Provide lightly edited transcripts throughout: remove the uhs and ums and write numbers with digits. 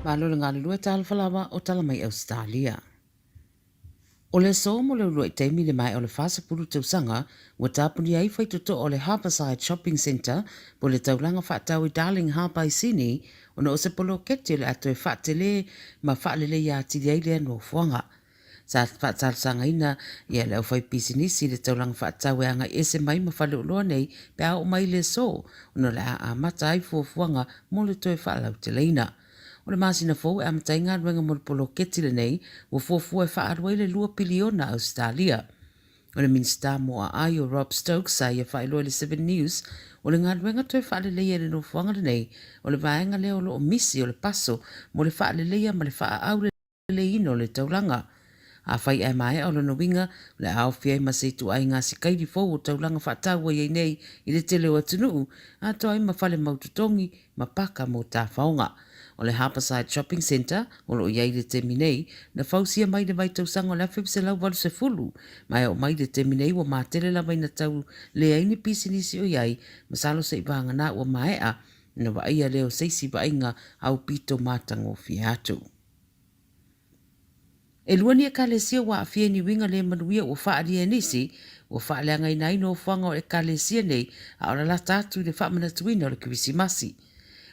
Palo ngā lua Tala Fou o tala mai Ausetalia. O le so mo le urua teimi le mai o le fasa pulu tausanga, ua tāpuni ai whai toto o le Harborside Shopping Centre, po le taulanga whaatau i Darling Harbour i Sini, o na o se polo kete le ato e whaatele ma whaalele ia atiri ai lea no fuanga. Sa whaatal sanga ina, ia leo whai pisinisi le taulanga whaatau e anga ese mai ma whale uloa nei, pe au mai le so, o na le a mata ai fuanga mo le toe whaalau te leina. O le masina fou e amatai ngā ruenga mo le polo keti le nei, o fuafua e whaarua le 2 piliona Ausetalia. O le minsta moa ai o Rob Stokes sa ia whaeloa le 7 News, o le ngā ruenga toi whaale leia le no fuanga le nei, o le vaenga leo lo o misi o le paso, mo le whaale leia ma le wha au le ino le taulanga. A whai e mai o le winga, le au fiai ma seitu ai ngā sikairi fou o taulanga whaataua iei nei i le tele o atunuu, a toi ma whale maututongi ma paka mo tā whaonga. O le Harborside Shopping Centre, o lo iai le temi nei, na whausia mai le vai tausanga o le awhipse lau walu se fulu, mai o mai le temi nei wa mātele la mai na tau le aini pisinisi o iai, masalo se iwanga na ua maea, na wa ia leo seisi wa inga au pito mātango fiatu. E luani e kalesia wa afia ni winga le manuia o whaaria nisi, o whaaleanga inai no whanga o e kalesia nei, a ora la tātu le whaamanatuina o le Kirisimasi.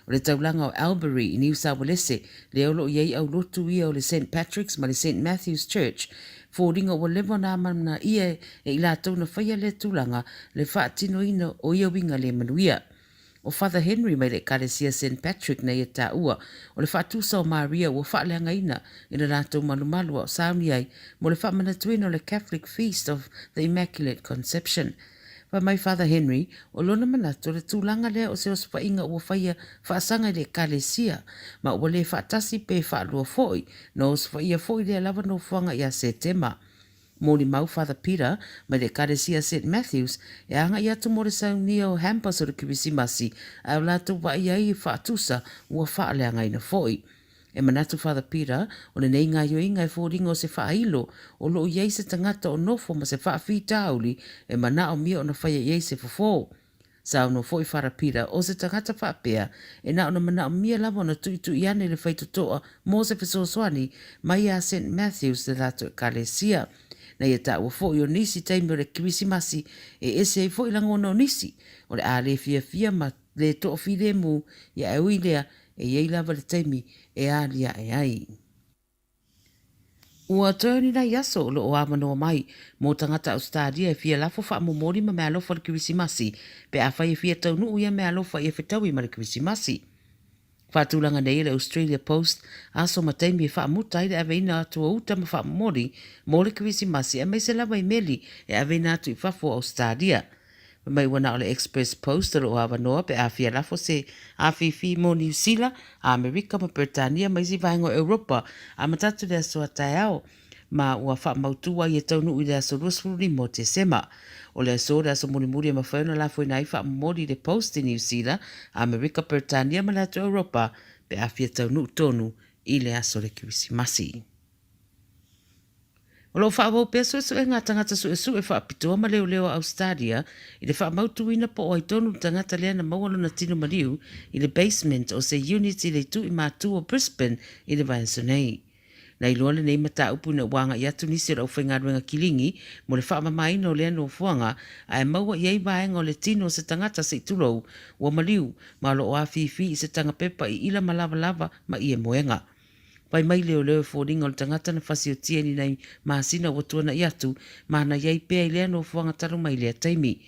O le taulanga o Albury i New South Wales, le olo iei au lotu ia o le St. Patrick's ma le St. Matthew's Church, fōringa o lewa nā mana ia e ila tau na whaia le tūlanga le whaatino ina o ia winga le manuia. O Father Henry mai le kalesia St. Patrick na ia tā ua, o le whaatusa o Maria o whaaleanga ina i le rātou malumalu o sauni ai, mo le whaamanatuina o le Catholic Feast of the Immaculate Conception. Pa mai Father Henry, o lona manato le tūlanga lea o se ospa inga ua whaia whaasanga le kalesia, ma ua le whaatasi pe whaalua foi, no ospa ia foi lea lava no whanga ia se tema. Mōni mau Father Peter, mai le kalesia St. Matthew's, e anga ia tu more saunia o Hampers o le Kirisimasi, au lātou wa ia i whaatusa ua whaaleanga ina foi. E manatu Father Peter, o le nei ngā yoinga e fōringa o se whaahilo, o loo iei se tangata o nofo ma se whaafi tāuli, e mana o mia o na whaia iei se fofo. Sa no foi Father Peter, o se tangata whaapea, e na o na mana o mia lava o na tuitu iane le whaitotoa mō se whesoswani, mai a St. Matthew's le lato e kalesia. Na ia tā ua fōi o nisi taimi o le Kirisimasi, e ese e fōi langona o nisi, o le a le fia ma le toa fide mu, ia e uilea, e iei lava le taimi e alia e ai. Ua tōni na iaso o lo o amanoa mai, mō tangata Ausetalia e fia lafo wha momori ma mea alofa le Kirisimasi, pe a whai e fia taunu uia mea alofa e whetaui ma le Kirisimasi. Whaatulanga nei le Australia Post, aso ma taimi e wha muta i le aveina atu o uta ma wha momori, mō le Kirisimasi e mai se lava i meli e aveina atu i whafo Ausetalia. Mai wana o le Express Post o awa noa pe a fia lafo se a fifi mo New Zealand, a Amerika ma Britania mai si vaengo Europa a matatu le aso ataiao ma ua wha mautua i e taunu i le aso rusfuri mo te sema. O le aso muni muri ma whauna lafo i nai wha mori le Post i New Zealand, a Amerika, Britania ma lato Europa pe a fia taunu tonu i le aso le Kirisimasi. O lo wha wau peso e ngā tangata su e whaapitoa ma leo Ausetalia i le wha mautuina po o ai tonu tangata lea na maualo na tino mariu i le basement o se unit i le tu i mātu o Brisbane i le vaenso nei. Na iloa le nei mata upu na wanga i atu nisi rau whainga ruenga kilingi mo le wha mamaina o lea no fuanga a e maua i ei vaenga o le tino se tangata se itulou ua mariu ma lo o a fifi i se tanga pepa i ila malava lava ma i e moenga. Pai mai leo fōringa o le tangata na whasi o tieni nei maasina o tuana i atu, mana iei pēa i lea no fuanga taru mai lea taimi.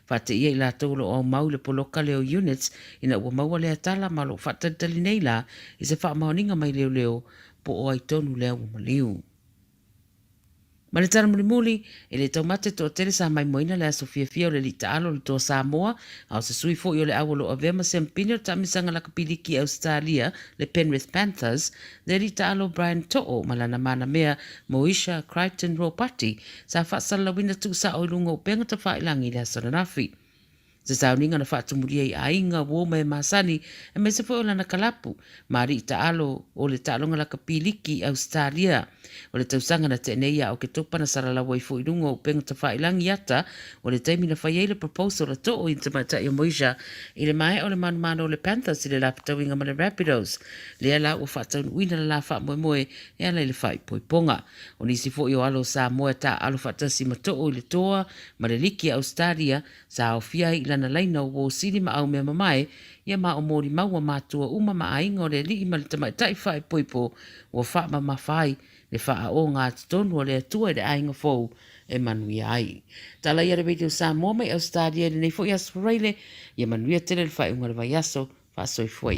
Whate ia i la taulo o mau le poloka leo units, ina ua maua lea tala ma lo whatantali nei la, i se wha maoninga mai leo po o ai tonu lea ua maliu. Ma le tara mulimuli, e le taumate to tele sa mai moina le aso fia o le lita alo le to Samoa, au se sui fo i o le awolo a vema se mpini o tamisanga la kapiliki Ausetalia, le Penrith Panthers, le lita alo Brian To'o, malana mana mea Moisha Crichton Ropati, sa whaasala wina tu sa o ilunga o penga ta whailangi le aso nafi. Se sauninga na whaatumuria I ainga woma masani e me se fo na kalapu. Mari taalo o le taonga la kapiliki Ausetalia. O le tausanga na teneia o ke topa na saralawa I fo ilunga o penga ta whailangi ata o le taimi na whaiei le proposal a to o intamata I moisha I le mai o le manumano o le Panthers I le lapatawinga ma le Rapidos. Le ala o whaataun uina la wha moe e ala I le whai poiponga. O nisi fo I o alo Samoa ta alo whaatasi ma to o I le toa ma le liki Ausetalia sa o fia I lana laina o siri ma au mea mamae ia ma o mori maua mātua uma ma ainga o le li I ma le tamaitai whae poipo o wha ma mawhai le wha o ngā tonu o le atua le ainga fou e manui ai. Tala ia le video Samoa mai Ausetalia le nei fo I aspareile ia manuia tele le whae unga le vai aso wha soi foi.